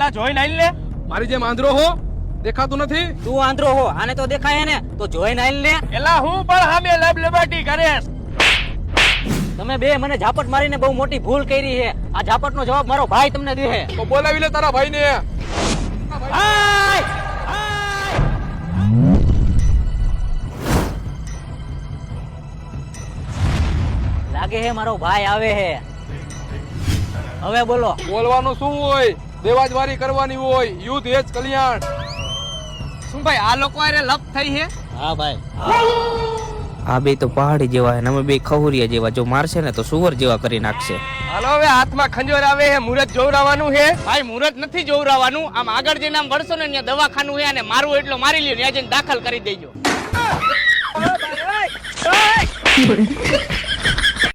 એલા જોઈને આઈ લે. મારી જેમ આંધળો હો, દેખાતું નથી? તું આંધળો હો, આને તો દેખાય ને, તો જોઈને આઈ લે. એલા હું પણ સામે લબલબાટી કરેશ. તમે બે મને ઝાપટ મારીને બહુ મોટી ભૂલ કરી છે. આ ઝાપટનો જવાબ મારો ભાઈ તમને દે. તો બોલાવી લે તારા ભાઈને. લાગે હે મારો ભાઈ આવે હે. હવે બોલો. બોલવાનું શું હોય? દેવાજવારી કરવાની હોય. યુદ્ધ એ જ કલ્યાણ. શું ભાઈ આ લોકો આરે લપ થઈ છે? હા ભાઈ. આ બે તો પહાડી જેવા હે, અમે બે ખહુરિયા જેવા. જો મારશે ને તો સુવર જેવા કરી નાખશે. હાલો હવે હાથમાં ખંજોર આવે છે, મુહૂર્ત જોવરાવાનું છે. ભાઈ મુહૂર્ત નથી જોવરાવાનું, આમ આગળ જઈને આમ વળશો ને ત્યાં દવાખાનું છે અને મારવું એટલો મારી લ્યો, ત્યાં જઈને દાખલ કરી દેજો.